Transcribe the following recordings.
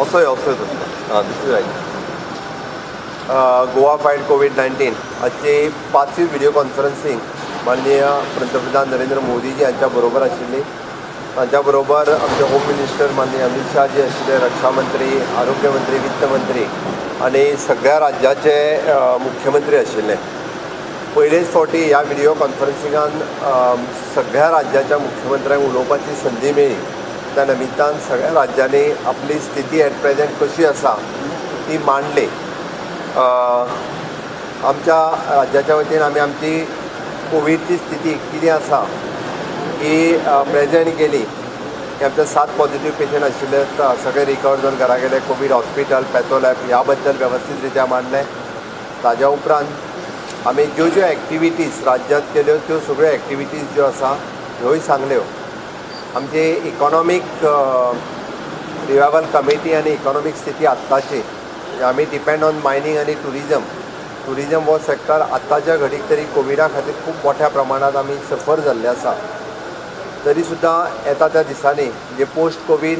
Also this is right. Goa fight कोविड-19 आजची 5वी व्हिडिओ कॉन्फरन्सिंग माननीय पंतप्रधान नरेंद्र मोदीजी यांच्या बरोबर आशिल्ली. तांच्या बरोबर आमचे होम मिनिस्टर माननीय अमित शाह जी आशिल्ले, रक्षा मंत्री, आरोग्य मंत्री, वित्त मंत्री आणि सगळ्या राज्याचे मुख्यमंत्री आशिल्ले. पयलेच फावटी ह्या व्हिडिओ कॉन्फरन्सिंगान सगळ्या राज्याच्या मुख्यमंत्र्यांक उलोवपाची संदी मेळ्ळी. त्या निमित्तान सगळ्या राज्यांनी आपली स्थिती एट प्रेझेंट कशी आसा ती मांडली. आमच्या राज्याच्या वतीन आमी आमची कोविडची स्थिती कितें आसा ही प्रेझेंट केली. की आमचे 7 पॉझिटिव्ह पेशंट आशिल्ले, सगळे रिकवर जावन घरा गेले. कोविड हॉस्पिटल, पॅथोलॅब ह्या बद्दल वेवस्थीत रित्या मांडलें. ताज्या उपरांत आमी ज्यो ज्यो एक्टिविटीज राज्यांत केल्यो त्यो सगळ्यो एक्टिविटीज ज्यो आसा ह्योय सांगल्यो. आमची इकॉनॉमीक रिवायवल कमिटी आनी इकॉनॉमीक स्थिती आत्ताची आमी डिपेंड ऑन मायनींग आनी टुरिजम हो सेक्टर आत्ताच्या घडीक तरी कोविडा खातीर खूब मोठ्या प्रमाणात आमी सफर जाल्ले आसा. तरी सुद्दां येता त्या दिसांनी म्हणजे पोस्ट कोवीड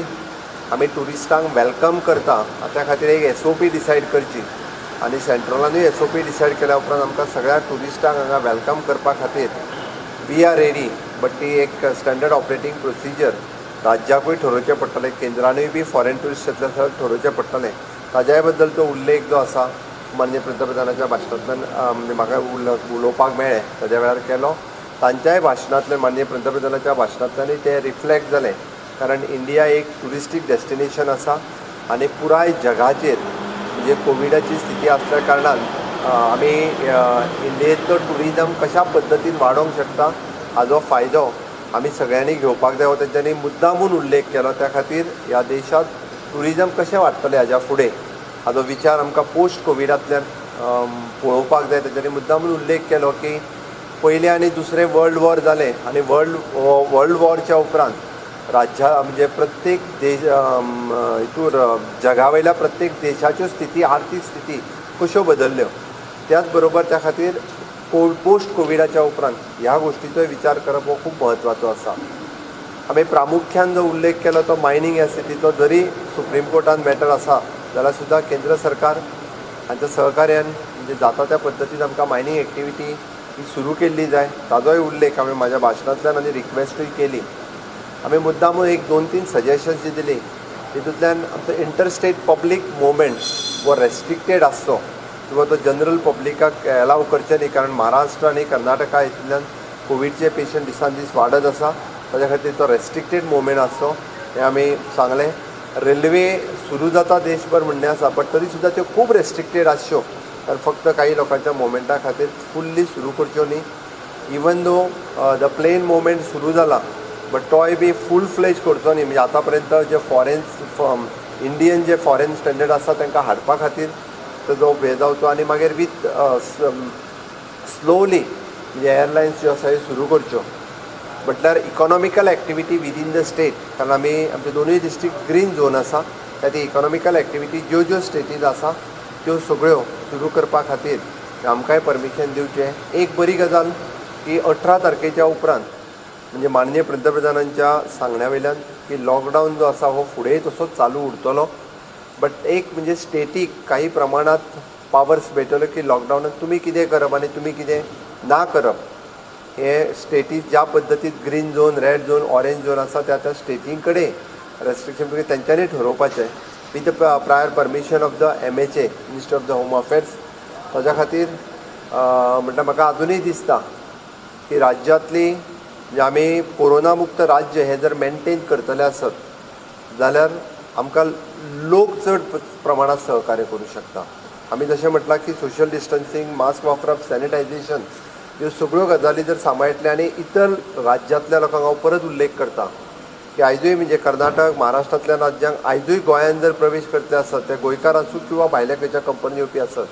आमी टुरिस्टांक वेलकम करता त्या खातीर एक SOP डिसायड करची आनी सेंट्रलानूय SOP डिसायड केल्या उपरांत आमकां सगळ्या टुरिस्टांक हांगा वेलकम करपा खातीर वी आर रेडी. बट ती एक स्टँडर्ड ऑपरेटींग प्रोसिजर राज्याकूय ठरोवचें पडटलें, केंद्रानूय बी फॉरेन टुरिस्ट येतले सगळें ठरोवचें पडटलें. ताज्याय बद्दल तो उल्लेख जो आसा माननीय पंतप्रधानाच्या भाशणांतल्यान म्हाका उलोवपाक मेळ्ळें, ताज्या वेळार केलो. तांच्याय भाशणांतल्यान माननीय पंतप्रधानाच्या भाशणांतल्यानूय ते रिफ्लेक्ट जालें. कारण इंडिया एक टुरिस्टीक डेस्टिनेशन आसा आनी पुराय जगाचेर म्हणजे कोविडाची स्थिती आसल्या कारणान आमी इंडियेंतलो टुरिजम कशा पद्दतीन वाडोवंक शकता हाजो फायदो आमी सगळ्यांनी घेवपाक जाय. हो तेंच्यांनी मुद्दामून उल्लेख केलो. त्या खातीर ह्या देशांत टुरिजम कशें वाडटलें हाज्या फुडें हाजो विचार आमकां पोस्ट कोविडांतल्यान पळोवपाक जाय. तेंच्यांनी मुद्दामून उल्लेख केलो की पयलें आनी दुसरें वर्ल्ड वॉर जालें आनी वर्ल्ड वॉरच्या उपरांत राज्या म्हणजे प्रत्येक देश हितूर जगा वयल्या प्रत्येक देशाच्यो स्थिती, आर्थीक स्थिती कश्यो बदल्ल्यो. त्याच बरोबर त्या खातीर पोस्ट कोविडाच्या उपरांत ह्या गोश्टीचोय विचार करप हो खूब म्हत्वाचो आसा. आमी प्रामुख्यान जो उल्लेख केलो तो मायनींग ह्या स्थितीचो. जरी सुप्रीम कोर्टान मॅटर आसा जाल्यार सुद्दां केंद्र सरकार हांच्या सहकार्यान म्हणजे जाता त्या पद्दतीन आमकां मायनींग एक्टिविटी ही सुरू केल्ली जाय. ताजोय उल्लेख हांवें म्हाज्या भाशणांतल्यान आनी रिक्वेस्टूय केली. आमी मुद्दामून एक 2-3 सजेशन्स जी दिली तितूंतल्यान आमचो इंटरस्टेट पब्लीक मुवमेंट वो रेस्ट्रिक्टेड आसचो किंवा तो जनरल पब्लिकाक एलाव करचें न्ही. कारण महाराष्ट्र आनी कर्नाटका हितूंतल्यान कोविडचे पेशंट दिसान दीस वाडत आसा. ताज्या खातीर तो रेस्ट्रिक्टेड मुवमेंट आसचो हें आमी सांगलें. रेल्वे सुरू जाता देशभर म्हणणें आसा, बट तरी सुद्दां त्यो खूब रेस्ट्रिक्टेड आसच्यो. तर फक्त काही लोकांच्या मुवमेंटा खातीर फुल्ली सुरू करच्यो न्ही. Even though the plane movement सुरू जाला बट तोय बी फूल फ्लेज करचो न्ही. म्हणजे आतां पर्यंत जे इंडियन जे फॉरेन स्टँडर्ड आसा तांकां हाडपा खातीर ताजो हे जावचो आनी मागीर विथ स्लोली म्हणजे एअरलायन्स ज्यो आसा ह्यो सुरू करच्यो. म्हटल्यार economical activity within the state, कारण आमी आमचे दोनूय डिस्ट्रिक्ट ग्रीन झोन आसा. त्या ती इकॉनॉमिकल एक्टिविटी ज्यो ज्यो स्टेटीज आसा त्यो सगळ्यो सुरू करपा खातीर आमकांय परमिशन दिवचें. एक बरी गजाल की 18 तारखेच्या उपरांत म्हणजे माननीय पंतप्रधानांच्या सांगण्या वयल्यान की लॉकडावन जो आसा हो फुडेंय तसोच चालू उरतलो. बट एक म्हणजे स्टेटीक काही प्रमाणात पावर्स मेळटल्यो की लॉकडावनात तुमी कितें करप आनी तुमी कितें ना करप हे स्टेटीज ज्या पद्दतीन green zone, red zone, orange zone आसा त्या त्या स्टेटीं कडेन रेस्ट्रिक्शन तेंच्यांनी ठरोवपाचें with the prior permission of the MHA, minister of the home affairs. ताज्या खातीर म्हटल्यार म्हाका अजुनूय दिसता की राज्यांतली म्हणजे आमी कोरोना मुक्त राज्य हें जर मेनटेन करतले आसत जाल्यार आमकां लोक चड प्रमाणात सहकार्य करूं शकता. आमी जशें म्हटलां की सोशल डिस्टन्सिंग, मास्क वापरप, सॅनिटायझेशन ह्यो सगळ्यो गजाली जर सांबाळटले आनी इतर राज्यांतल्या लोकांक हांव परत उल्लेख करता की आयजूय म्हणजे कर्नाटक, महाराष्ट्रांतल्या राज्यांक आयजूय गोंयांत जर प्रवेश करतले आसत ते गोंयकार आसूं किंवा भायल्या खंयच्या कंपनी येवपी आसत,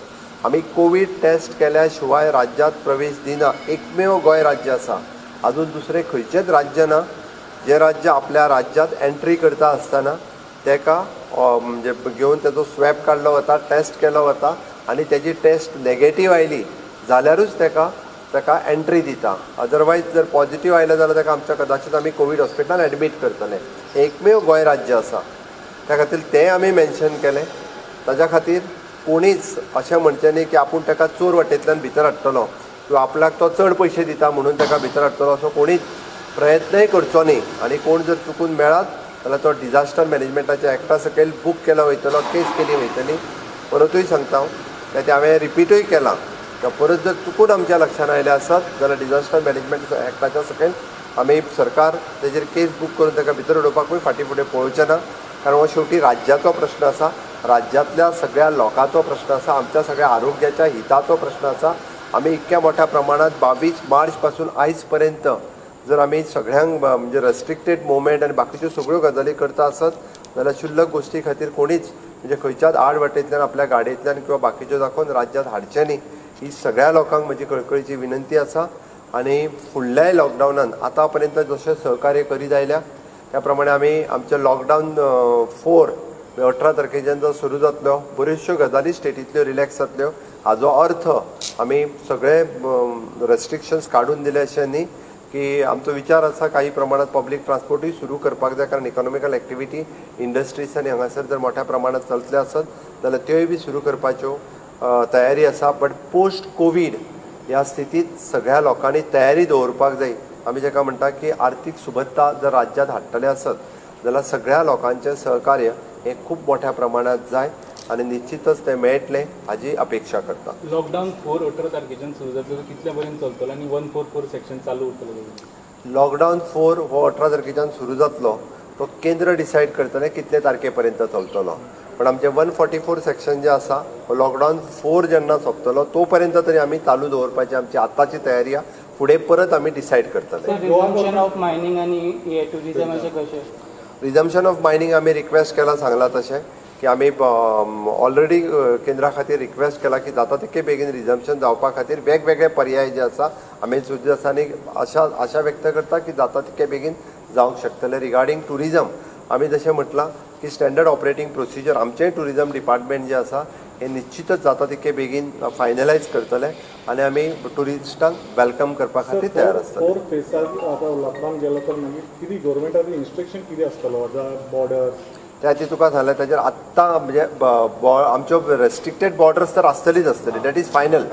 आमी कोवीड टेस्ट केल्या शिवाय राज्यांत प्रवेश दिना. एकमेव गोंय राज्य आसा. अजून दुसरें खंयचेंच राज्य ना जे राज्य आपल्या राज्यांत एंट्री करता आसतना तेका म्हणजे घेवन तेजो स्वॅब काडलो वता, टेस्ट केलो वता आनी तेजी टेस्ट नेगेटीव आयली जाल्यारूच ताका एंट्री दिता. अदरवायज जर पॉझिटीव आयलें जाल्यार ताका आमच्या कदाचित आमी कोवीड हॉस्पिटलान एडमीट करतले. एकमेव गोंय राज्य आसा. त्या खातीर तें आमी मेन्शन केलें. ताच्या खातीर कोणीच अशें म्हणचें न्ही की आपूण ताका चोर वाटेंतल्यान भितर हाडटलो किंवा आपल्याक तो चड पयशे दिता म्हणून ताका भितर हाडटलो असो कोणीच प्रयत्नय करचो न्ही. आनी कोण जर चुकून मेळत जाल्यार तो डिजास्टर मॅनेजमेंटाच्या एक्टा सकयल बूक केलो वयतलो, केस केली वयतली. परतूय सांगता हांव ते हांवें रिपीटूय केलां परत जर चुकून आमच्या लक्षांत आयलें आसत जाल्यार डिजास्टर मॅनेजमेंट एक्टाच्या सकयल आमी सरकार तेजेर केस बूक करून ताका भितर उडोवपाकूय फाटीं फुडें पळोवचें ना. कारण हो शेवटी राज्याचो प्रश्न आसा, राज्यांतल्या सगळ्या लोकांचो प्रश्न आसा, आमच्या सगळ्या आरोग्याच्या हिताचो प्रश्न आसा. आमी इतक्या मोठ्या प्रमाणात 22 मार्च पासून आयज पर्यंत जर आमी सगळ्यांक म्हणजे रेस्ट्रिक्टेड मुवमेंट आनी बाकीच्यो सगळ्यो गजाली करता आसत जाल्यार शुल्लक गोश्टी खातीर कोणीच म्हणजे खंयच्याच आड वाटेंतल्यान आपल्या गाडयेंतल्यान किंवा बाकीच्यो दाखोवन राज्यांत हाडचें न्ही. ही सगळ्या लोकांक म्हजी कळकळीची विनंती आसा. आनी फुडल्याय लॉकडावनान आतां पर्यंत जशें सहकार्य करीत आयल्या त्या प्रमाणे आमी आमचें लॉकडावन 4 18 तारखेच्यान जो सुरू जातलो, बऱ्योचश्यो गजाली स्टेटींतल्यो रिलॅक्स जातल्यो. हाजो अर्थ आमी सगळे रेस्ट्रिक्शन्स काडून दिले अशें न्ही की आमचो विचार आसा काही प्रमाणात पब्लीक ट्रान्सपोर्टूय सुरू करपाक जाय. कारण इकॉनॉमिकल एक्टिविटी इंडस्ट्रीज आनी हांगासर जर मोठ्या प्रमाणात चलतले आसत जाल्यार त्योय बी सुरू करपाच्यो तयारी आसा. बट पोस्ट कोवीड ह्या स्थितींत सगळ्या लोकांनी तयारी दवरपाक जाय. आमी जेका म्हणटा की आर्थीक सुबत्ता जर राज्यांत हाडटले आसत जाल्यार सगळ्या लोकांचें सहकार्य हें खूब मोठ्या प्रमाणात जाय आनी निश्चितच तें मेळटलें हाजी अपेक्षा करता. लॉकडावन 4 18 तारखेच्यान सुरू जातलो, कितल्या पर्यंत चलतलो आनी 144 सेक्शन चालू उरतलो? लॉकडावन 4 हो 18 तारखेच्यान सुरू जातलो. तो केंद्र डिसायड करतले कितले तारखे पर्यंत चलतलो. पण आमचे 144 सेक्शन जे आसा लॉकडावन 4 जेन्ना सोंपतलो तो पर्यंत तरी आमी चालू दवरपाची आमची आतांची तयारी आहा. फुडें परत आमी डिसायड करतले. रिझम्पशन ऑफ मायनिंग आनी टुरिझमाचें कशें? रिझम्पशन ऑफ मायनिंग आमी रिक्वेस्ट केला सांगला तशें की आमी ऑलरेडी केंद्रा खातीर रिक्वेस्ट केला की जाता तितके बेगीन रिझम्पशन जावपा खातीर वेगवेगळे पर्याय जे आसा आमी सुद्दां आसा आनी आशा व्यक्त करता की जाता तितके बेगीन जावंक शकतले. रिगार्डींग टुरिझम आमी जशें म्हटलां की स्टँडर्ड ऑपरेटींग प्रोसिजर आमचेंय टुरिझम डिपार्टमेंट जें आसा हें निश्चितच जाता तितके बेगीन फायनलायज करतले आनी आमी टुरिस्टांक वेलकम करपा खातीर तयार आसतले. 4 फेसाक आतां लॉकडावन गेलो तर मागीर कितें गव्हर्मेंटाचो इन्स्ट्रक्शन कितें आसतलो बॉर्डर त्या ती तुका सांगलें ताजेर आत्तां म्हणजे आमच्यो रेस्ट्रिक्टेड बॉर्डर्स तर आसतलीच आसतली. That is final.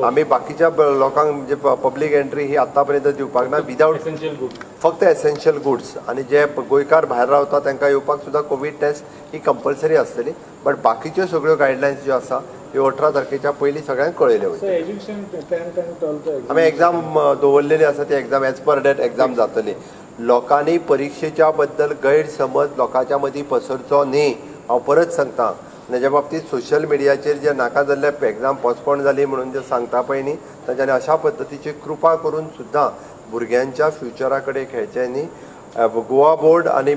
आमी बाकीच्या लोकांक म्हणजे पब्लीक एंट्री ही आत्ता पर्यंत दिवपाक ना विदावट एसेन्शियल गुड्स, फक्त एसेन्शियल गुड्स. आनी जे गोंयकार भायर रावता तांकां येवपाक सुद्दां कोवीड टेस्ट ही कंपल्सरी आसतली. बट बाकीच्यो सगळ्यो गायडलायन्स ज्यो आसा ह्यो 18 तारखेच्या पयलीं सगळ्यांक कळयल्यो वयतल्यो. एज्युकेशन 10th and 12th आमी एग्जाम दवरलेली आसा ती exam as per date exam जातली. लोकांनी परीक्षेच्या बद्दल गैरसमज लोकांच्या मदीं पसरचो न्ही. हांव परत सांगता ताच्या बाबतींत सोशल मिडियाचेर जे नाका जाल्ले एग्जाम पोस्टपोन जाली म्हणून जे सांगता पळय न्ही तांच्यांनी अशा पद्दतीची कृपा करून सुद्दां भुरग्यांच्या फ्युचरा कडेन खेळचें न्ही. गोवा बोर्ड आनी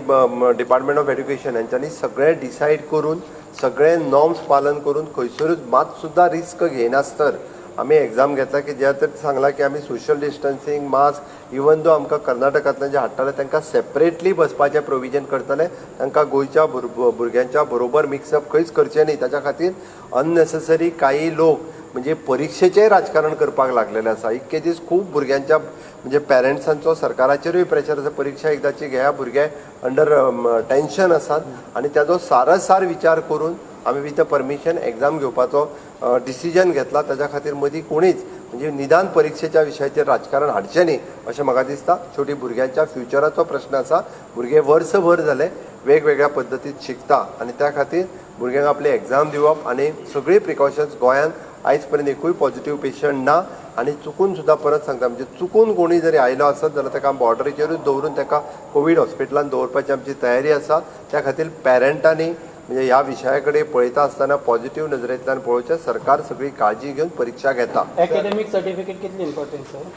डिपार्टमेंट ऑफ एड्युकेशन हांच्यांनी सगळें डिसायड करून सगळें नॉर्म्स पालन करून खंयसरूच मात सुद्दां रिस्क घेयनासतर आमी एग्जाम घेतला की ज्या तर सांगला की आमी social distancing mask even though आमकां कर्नाटकांतल्यान जे हाडटाले तांकां सेपरेटली बसपाचें प्रोविजन करतले. तांकां गोंयच्या भुरग्यांच्या बरोबर मिक्सअप खंयच करचें न्ही. ताच्या खातीर अननेसेसरी काही लोक म्हणजे परीक्षेचेंय राजकारण करपाक लागलेले आसा. इतके दीस खूब भुरग्यांच्या म्हणजे पेरंट्सांचो सरकाराचेरूय प्रेशर आसा परीक्षा एकदाची घेया भुरगे अंडर टेन्शन आसात आनी ताजो सारसार विचार करून आमी विथ परमिशन एग्जाम घेवपाचो डिसिजन घेतला. ताच्या खातीर मदीं कोणीच म्हणजे निदान परीक्षेच्या विशयाचेर राजकारण हाडचें न्ही अशें म्हाका दिसता. शेवटी भुरग्यांच्या फ्युचराचो प्रश्न आसा. भुरगे वर्सभर जाले वेगवेगळ्या पद्दतीन शिकता आनी त्या खातीर भुरग्यांक आपली एग्जाम दिवप आनी सगळी प्रिकॉशन्स गोंयांत आयज पर्यंत एकूय पॉझिटिव्ह पेशंट ना. आनी चुकून सुद्दां परत सांगता म्हणजे चुकून कोणी जरी आयलो आसत जाल्यार ताका बॉर्डरीचेरूच दवरून ताका कोवीड हॉस्पिटलांत दवरपाची आमची तयारी आसा. त्या खातीर पेरंटांनी म्हणजे ह्या विशया कडेन पळयता आसतना पॉझिटिव्ह नजरेंतल्यान पळोवचें. सरकार सगळी काळजी घेवन परीक्षा घेता. एकेडमिक सर्टिफिकेट कितली important sir?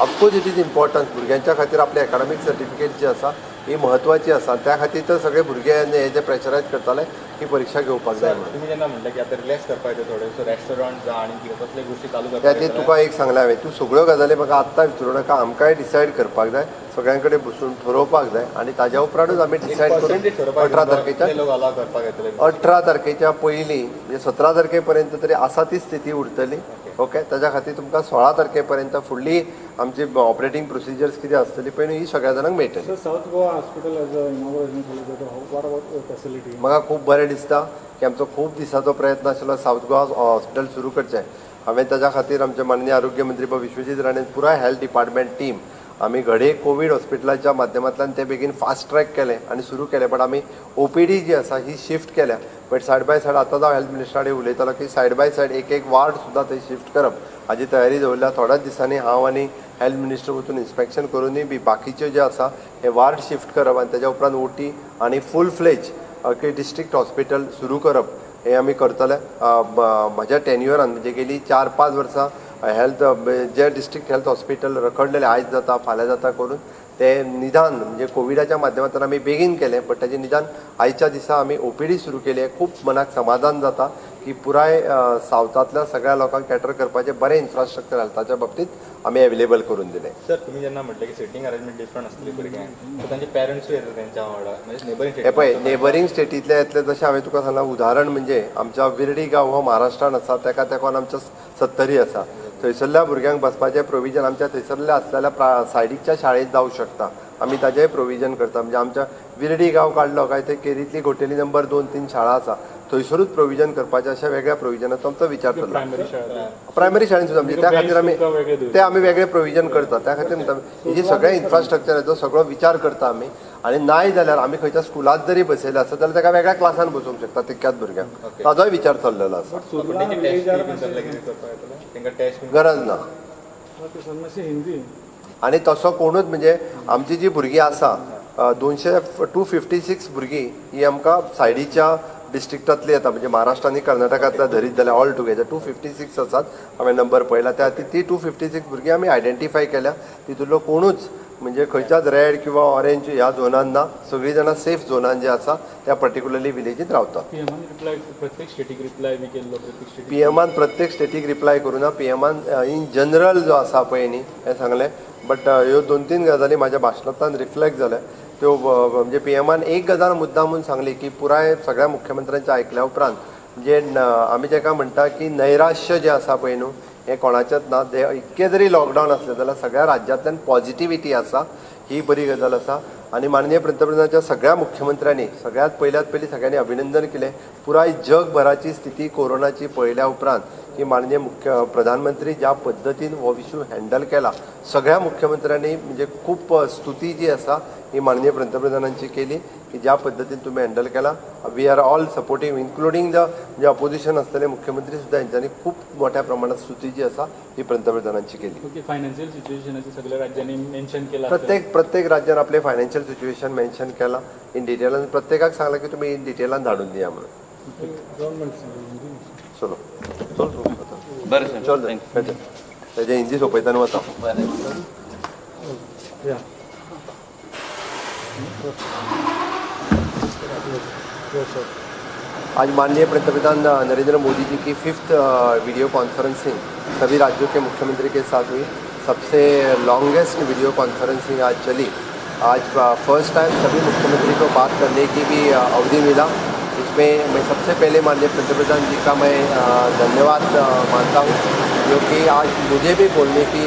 Of course it is important. भुरग्यांच्या खातीर आपले एकाडेमीक सर्टिफिकेट जी आसा ही म्हत्वाची आसा. त्या खातीर तर सगळे भुरगे हे जे प्रेशरायज करताले ही परीक्षा घेवपाक जाय म्हणून. तुम्ही जेन्ना म्हणटा की आतां रिलॅक्स करपाक जाय थोडे सो रेस्टॉरंट जावं आनी कितें कसले गोश्टी चालू त्या करपाक ती तुका एक सांगलें हांवें तूं सगळ्यो गजाली म्हाका आत्तां विचारूं नाका. आमकांय डिसायड करपाक जाय सगळ्यां कडेन बसून ठरोवपाक जाय आनी ताज्या उपरांतूच आमी डिसायड करून 18 तारखेच्या लोक अलाव करपाक येतले 18 तारखेच्या पयलीं म्हणजे 17 तारखे पर्यंत तरी आसा ती स्थिती उरतली ओके त्याच्या खातीर तुमकां 16 तारखेपर्यंत फुडली आमची ऑपरेटींग प्रोसिजर्स कितें आसतली पळय न्ही ही सगळ्या जाणांक मेळटली. Sir south Goa hospital as a inauguration केलेलं वॉट अबाउट फॅसिलिटी. म्हाका खूब बरें दिसता की आमचो खूब दिसाचो प्रयत्न आशिल्लो साऊथ गोवा हॉस्पिटल सुरू करचें. हांवें ताच्या खातीर आमचे माननीय आरोग्य मंत्री विश्वजीत राणे पुराय हेल्थ डिपार्टमेंट टीम आमी घडये कोवीड हॉस्पिटलाच्या माध्यमांतल्यान ते बेगीन फास्ट ट्रॅक केलें आनी सुरू केलें. बट आमी OPD जी आसा ही शिफ्ट केल्या. बट सायड बाय सायड आतां हांव हेल्थ मिनिस्टरा कडेन उलयतालो की सायड बाय सायड एक वार्ड सुद्दां थंय शिफ्ट करप हाजी तयारी दवरल्या. थोड्याच दिसांनी हांव आनी हेल्थ मिनिस्टर वचून इन्स्पेक्शन करूनय बी बाकीचे जे आसा हे वार्ड शिफ्ट करप आनी तेज्या उपरांत OT आनी फूल फ्लेज डिस्ट्रिक्ट हॉस्पिटल सुरू करप हे आमी करतले. म्हज्या टेन्युअरान म्हणजे गेली 4-5 वर्सां हेल्थ जे डिस्ट्रिक्ट हेल्थ हॉस्पिटल रखडलेले आयज जाता फाल्यां जाता करून ते निदान म्हणजे कोविडाच्या माध्यमांतल्यान आमी बेगीन केलें. बट ताजें निदान आयच्या दिसा आमी OPD सुरू केली. खूब मनाक समाधान जाता की पुराय सावथांतल्या सगळ्या लोकांक कॅटर करपाचें बरें इन्फ्रास्ट्रक्चर हेल्थाच्या बाबतींत आमी अवेलेबल करून दिलें. सर तुम्ही जेन्ना म्हटलें की सिटींग अरेंजमेंट डिफरंट आसतली भुरग्यांक सो तांचे पेरंट्सूय येतात त्यांच्या वांगडा म्हणजे नेबरिंग हे पळय नेबरिंग स्टेटींतले येतले जशें हांवें तुका सांगलां उदाहरण म्हणजे आमच्या विर्डी गांव हो महाराष्ट्रान आसा ताका तेकोन आमच्या 70 आसा. थंयसरल्या भुरग्यांक बसपाचें प्रोविजन आमच्या थंयसरल्या आसलेल्या सायडीकच्या शाळेंत जावंक शकता. आमी ताजेंय प्रोविजन करता. म्हणजे आमच्या विर्डी गांव काडलो काय थंय केरींतली घोटेली नंबर 2-3 शाळा आसा थंयसरूच प्रोविजन करपाचें अशा वेगळ्या प्रोविजनाचो आमचो विचार चल्ला. प्रायमरी शाळेंत सुद्दां म्हणजे त्या खातीर आमी ते आमी वेगळे प्रोविजन करता. त्या खातीर ही सगळें इन्फ्रास्ट्रक्चराचो सगळो विचार करता आमी. आनी नाय जाल्यार आमी खंयच्या स्कुलांत जरी बसयले आसत जाल्यार ताका वेगळ्या क्लासान बसोवंक शकता तितक्याच भुरग्यांक. ताजोय विचार चल्लेलो आसा. गरज ना हिंदी आनी तसो कोणूच म्हणजे आमची जी भुरगीं आसा 256 भुरगीं ही आमकां सायडीच्या डिस्ट्रिक्टांतली येता म्हणजे महाराष्ट्र आनी कर्नाटकांतल्या धरीत जाल्यार ऑल टुगेदर 256 आसात. हांवें नंबर पळयला त्या ती 256 भुरगीं आमी आयडेंटिफाय केल्या. तितूंतलो कोणूच म्हणजे खंयच्याच रेड किंवा ऑरेंज ह्या झोनान ना. सगळीं जाणां सेफ झोनान जे आसा त्या पर्टिक्युलरली विलेजींत रावतात. PMान प्रत्येक स्टेटीक रिप्लाय करूना. PMान इन जनरल जो आसा पळय न्ही हें सांगलें. बट ह्यो 2-3 गजाली म्हाज्या भाशणांतल्यान रिफ्लेक्ट जाल्या. त्यो म्हणजे PMान एक गजाल मुद्दामून सांगली की पुराय सगळ्या मुख्यमंत्र्यांच्या आयकल्या उपरांत जे आमी जेका म्हणटा की नैराश्य जें आसा पळय न्हू हें कोणाचेंच ना. इतकें जरी लॉकडावन आसलें जाल्यार सगळ्या राज्यांतल्यान पॉझिटिव्हिटी आसा ही बरी गजाल आसा. आनी माननीय पंतप्रधानाच्या सगळ्या मुख्यमंत्र्यांनी सगळ्यात पयली सगळ्यांनी अभिनंदन केलें. पुराय जगभराची स्थिती कोरोनाची पळयल्या उपरांत की माननीय प्रधानमंत्री ज्या पद्दतीन हो इशू हँडल केला सगळ्या मुख्यमंत्र्यांनी म्हणजे खूप स्तुती जी आसा ही माननीय पंतप्रधानांची केली की ज्या पद्दतीन तुमी हँडल केला. We are all supportive including the जे अपोजिशन असलेले मुख्यमंत्री सुद्धा यांच्यानी खूप मोठ्या प्रमाणात स्तुती जी आसा ही पंतप्रधानांची केली. फायनान्शियल सिच्युएशनाचे सगळ्या राज्यांनी मेन्शन केला. प्रत्येक राज्यान आपले फायनान्शियल सिच्युएशन मेन्शन केला इन डिटेलान. प्रत्येकाक सांगला की तुम्ही इन डिटेलान धाडून दिया म्हणून. चलो बरें सर चल तेजे हिंदी सोपयताना वता. आज माननीय पंतप्रधान नरेंद्र मोदी जी की 5th वीडियो कॉन्फ्रेंसिंग सभी राज्यों के मुख्यमंत्री के साथ हुई. सबसे लॉन्गेस्ट वीडियो कॉन्फ्रेंसिंग आज चली. आज फर्स्ट टाइम सभी मुख्यमंत्री को बात करने की भी अवधि मिला. इसमें मैं सबसे पहले माननीय पंतप्रधान जी का मैं धन्यवाद मानता हूँ क्योंकि आज मुझे भी बोलने की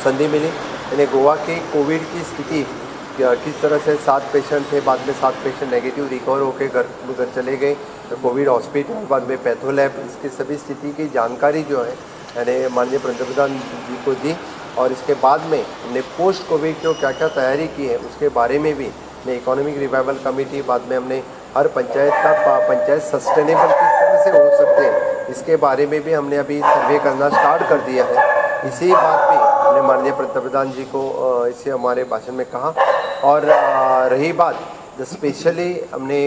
संधि मिली. यानी गोवा की कोविड की स्थिति किस तरह से 7 पेशेंट थे, बाद में 7 पेशेंट नेगेटिव रिकवर होकर घर चले गए. तो कोविड हॉस्पिटल बाद में पैथोलैब इसकी सभी स्थिति की जानकारी जो है यानी माननीय पंतप्रधान जी को दी. और इसके बाद में हमने पोस्ट कोविड जो क्या क्या तैयारी की है उसके बारे में भी हमने इकोनॉमिक रिवाइवल कमेटी, बाद में हमने हर पंचायत सस्टेनेबल किस तरह से हो सकते हैं इसके बारे में भी हमने अभी सर्वे करना स्टार्ट कर दिया है. इसी बात भी हमने माननीय पंतप्रधान जी को इसे हमारे भाषण में कहा. और रही बात स्पेशली हमने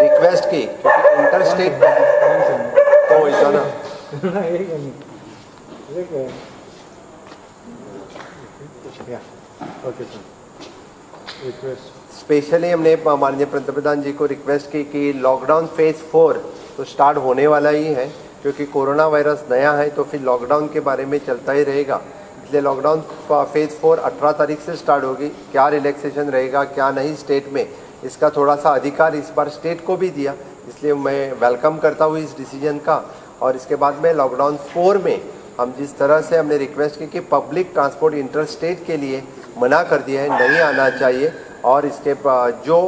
रिक्वेस्ट की क्योंकि इंटर स्टेट तो ऐसा ना स्पेशली हमने माननीय पंतप्रधान जी को रिक्वेस्ट की कि लॉकडाउन फेज़ 4 तो स्टार्ट होने वाला ही है क्योंकि कोरोना वायरस नया है तो फिर लॉकडाउन के बारे में चलता ही रहेगा. इसलिए लॉकडाउन फेज़ 4 18 तारीख से स्टार्ट होगी. क्या रिलैक्सेशन रहेगा क्या नहीं स्टेट में इसका थोड़ा सा अधिकार इस बार स्टेट को भी दिया. इसलिए मैं वेलकम करता हूँ इस डिसीजन का. और इसके बाद में लॉकडाउन 4 में हम जिस तरह से हमने रिक्वेस्ट की कि पब्लिक ट्रांसपोर्ट इंटर स्टेट के लिए मना कर दिया है, नहीं आना चाहिए, और इसके जो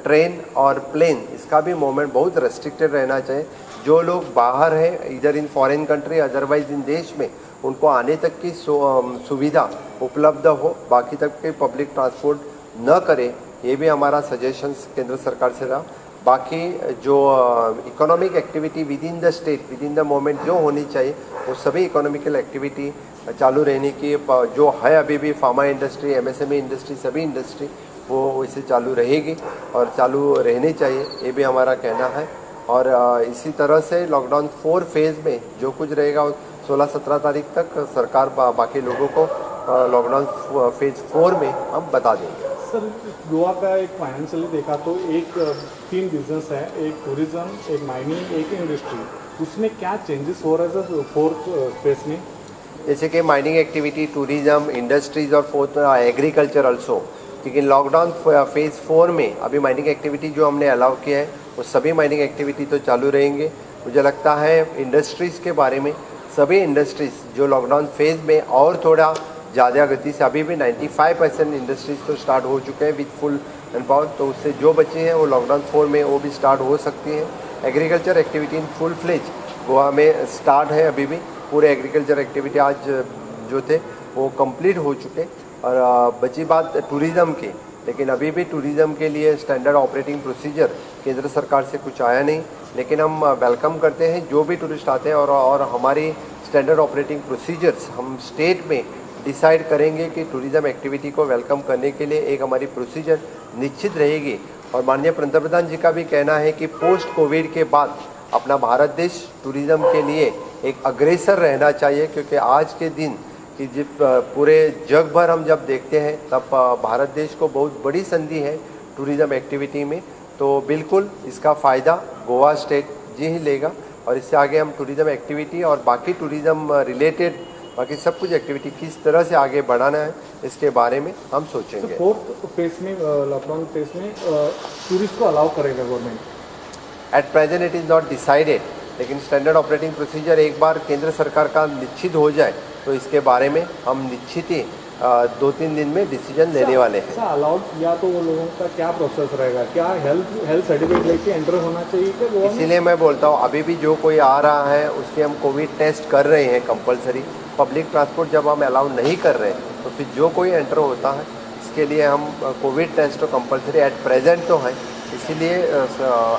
ट्रेन और प्लेन इसका भी मूवमेंट बहुत रेस्ट्रिक्टेड रहना चाहिए। जो लोग बाहर हैं इधर in foreign country otherwise in देश में, उनको आने तक की सुविधा उपलब्ध हो, बाकी तक के पब्लिक ट्रांसपोर्ट न करें, ये भी हमारा सजेशंस केंद्र सरकार से रहा। बाकी जो economic activity with in the state with in the moment जो होनी चाहिए वो सभी इकोनॉमिकल एक्टिविटी चालू रहने की जो है अभी भी फार्मा इंडस्ट्री, एमएसएमई इंडस्ट्री, सभी इंडस्ट्री वो वैसे चालू रहेगी और चालू रहनी चाहिए, ये भी हमारा कहना है। और इसी तरह से लॉकडाउन 4 फेज़ में जो कुछ रहेगा 16-17 तारीख तक सरकार बाकी लोगों को लॉकडाउन फेज़ 4 में हम बता देंगे। सर, गोवा का एक फाइनेंशियली देखा तो एक 3 बिजनेस है, एक टूरिज्म, एक माइनिंग, एक इंडस्ट्री, उसमें क्या चेंजेस हो रहे हैं सर 4th फेज में? जैसे कि माइनिंग एक्टिविटी, टूरिज्म, इंडस्ट्रीज और 4th एग्रीकल्चर अल्सो। लेकिन लॉकडाउन फेज़ 4 में अभी माइनिंग एक्टिविटी जो हमने अलाउ किया है वो सभी माइनिंग एक्टिविटी तो चालू रहेंगे। मुझे लगता है इंडस्ट्रीज़ के बारे में सभी इंडस्ट्रीज़ जो लॉकडाउन फेज़ में और थोड़ा ज़्यादा गति से, अभी भी 95% इंडस्ट्रीज तो स्टार्ट हो चुके हैं विद फुल एंड पावर, तो उससे जो बचे हैं वो लॉकडाउन 4 में वो भी स्टार्ट हो सकती हैं। एग्रीकल्चर एक्टिविटी इन फुल फ्लेज गोवा में स्टार्ट है, अभी भी पूरे एग्रीकल्चर एक्टिविटी आज जो थे वो कंप्लीट हो चुके। और बची बात टूरिज़्म की, लेकिन अभी भी टूरिज़्म के लिए स्टैंडर्ड ऑपरेटिंग प्रोसीजर केंद्र सरकार से कुछ आया नहीं, लेकिन हम वेलकम करते हैं जो भी टूरिस्ट आते हैं और हमारी स्टैंडर्ड ऑपरेटिंग प्रोसीजर्स हम स्टेट में डिसाइड करेंगे कि टूरिज़्म एक्टिविटी को वेलकम करने के लिए एक हमारी प्रोसीजर निश्चित रहेगी। और माननीय पंतप्रधान जी का भी कहना है कि पोस्ट कोविड के बाद अपना भारत देश टूरिज़्म के लिए एक अग्रेसर रहना चाहिए, क्योंकि आज के दिन कि जब पूरे जग भर हम जब देखते हैं तब भारत देश को बहुत बड़ी संधि है टूरिज़्म एक्टिविटी में। तो बिल्कुल इसका फ़ायदा गोवा स्टेट जी ही लेगा, और इससे आगे हम टूरिज़्म एक्टिविटी और बाकी टूरिज़्म रिलेटेड बाकी सब कुछ एक्टिविटी किस तरह से आगे बढ़ाना है इसके बारे में हम सोचेंगे। 4th फेज में, लॉकडाउन फेज में टूरिस्ट को अलाउ करेगा government? At present it is not decided, लेकिन स्टैंडर्ड ऑपरेटिंग प्रोसीजर एक बार केंद्र सरकार का निश्चित हो जाए तो इसके बारे में हम निश्चित ही 2-3 दिन में डिसीजन लेने वाले हैं। ऐसा अलाउड किया तो वो लोगों का क्या प्रोसेस रहेगा? क्या हेल्थ सर्टिफिकेट लेके एंटर होना चाहिए क्या गोवा में? इसीलिए मैं बोलता हूँ अभी भी जो कोई आ रहा है उसके हम कोविड टेस्ट कर रहे हैं कंपलसरी। पब्लिक ट्रांसपोर्ट जब हम अलाउ नहीं कर रहे हैं तो फिर जो कोई एंटर होता है इसके लिए हम कोविड टेस्ट तो कंपलसरी एट प्रेजेंट तो है। इसीलिए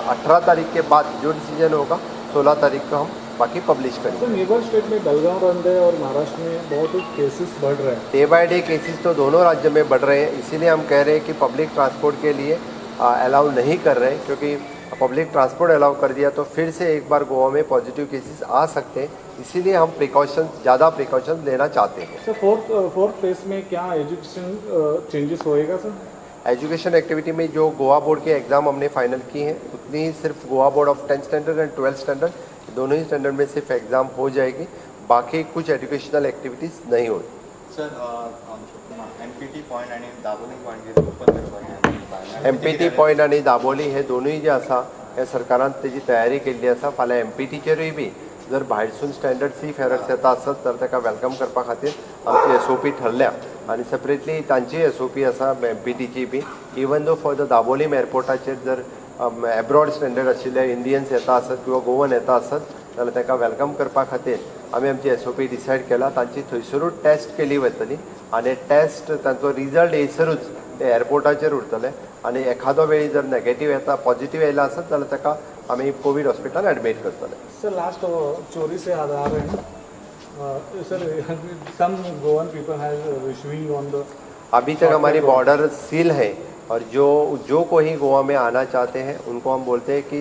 18 तारीख के बाद जो डिसीजन होगा 16 तारीख को हम बाकी पब्लिश करेंगे। तो नेबर स्टेट में बेलगाम, रंदे और महाराष्ट्र में बहुत केसेस बढ़ रहे हैं। डे बाय डे केसेस तो दोनों राज्य में बढ़ रहे हैं, इसीलिए हम कह रहे हैं कि पब्लिक ट्रांसपोर्ट के लिए अलाउ नहीं कर रहे हैं, क्योंकि पब्लिक ट्रांसपोर्ट अलाउ कर दिया तो फिर से एक बार गोवा में पॉजिटिव केसेस आ सकते हैं। इसीलिए हम ज़्यादा प्रिकॉशन लेना चाहते हैं। सर, 4th फेज में क्या एजुकेशन चेंजेस होएगा सर? एजुकेशन एक्टिविटी में जो गोवा बोर्ड के एग्ज़ाम हमने फाइनल की हैं उतनी ही सिर्फ Goa board of 10th standard end 12th standard दोनों ही स्टैंडर्ड में सिर्फ एग्ज़ाम हो जाएगी, बाकी कुछ एजुकेशनल एक्टिविटीज़ नहीं होगी। सर MPT पॉईंट आणि दाबोली पॉईंट ओपन करपाचें MPT पॉईंट आणि दाबोली हे दोनूय जे आसा हे सरकारान तेजी तयारी केल्ली आसा। फाल्यां MPTचेरूय बी जर भायरसून स्टँडर्ड सी फेरर्स येता आसत तर ताका वेलकम करपा खातीर आमची SOP ठरल्या, आनी सेपरेटली तांची SOP आसा MPTची बी। Even though for the Dabolim एअरपोर्टाचेर जर एब्रॉड स्टँडर्ड आशिल्ले इंडियन्स येता आसत किंवा गोवन येता आसत जाल्यार ताका वेलकम करपा खातीर आमी आमची SOP डिसायड केला। तांची थंयसरूच टेस्ट केली वतली आनी टेस्ट तांचो रिजल्ट येयसरूच ते एअरपोर्टाचेर उरतले, आनी एखादो वेळी जर नेगेटीव येता पॉझिटिव्ह येयला आसत जाल्यार ताका आमी कोविड हॉस्पिटल एडमिट करतले। सर, लास्ट चोरी से याद आ रहे हैं sir, some Goan people have issuing on the अभी तक हमारी बॉर्डर सील है और जो कोई गोवा में आना चाहते हैं उनको हम बोलते हैं कि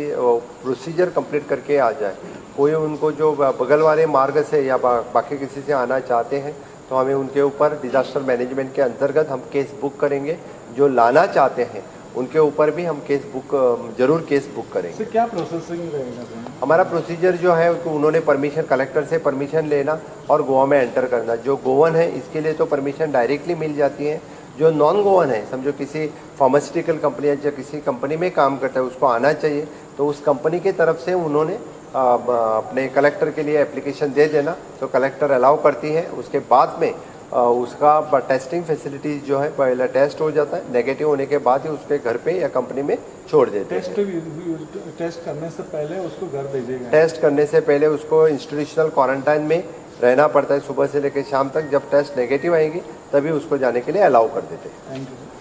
प्रोसीजर कंप्लीट करके आ जाए। कोई उनको जो बगल वाले मार्ग से या बाकी किसी से आना चाहते हैं तो हमें उनके ऊपर डिजास्टर मैनेजमेंट के अंतर्गत हम केस बुक करेंगे। जो लाना चाहते हैं उनके ऊपर भी हम जरूर केस बुक करेंगे। सर, क्या प्रोसेसिंग रहेगा सर? हमारा प्रोसीजर जो है तो उन्होंने परमिशन, कलेक्टर से परमिशन लेना और गोवा में एंटर करना। जो गोवन है इसके लिए तो परमिशन डायरेक्टली मिल जाती है। जो नॉन गोवन है, समझो किसी फार्मास्यूटिकल कंपनी या किसी कंपनी में काम करता है, उसको आना चाहिए तो उस कंपनी की तरफ से उन्होंने अपने कलेक्टर के लिए एप्लीकेशन दे देना, तो कलेक्टर अलाउ करती है। उसके बाद में उसका टेस्टिंग फैसिलिटीज़ जो है, पहला टेस्ट हो जाता है, नेगेटिव होने के बाद ही उसके घर पे या कंपनी में छोड़ देते हैं। टेस्ट करने से पहले उसको घर भेजेगा? टेस्ट करने से पहले उसको इंस्टीट्यूशनल क्वारंटाइन में रहना पड़ता है सुबह से लेकर शाम तक। जब टेस्ट नेगेटिव आएगी तभी उसको जाने के लिए अलाउ कर देते हैं। Thank you.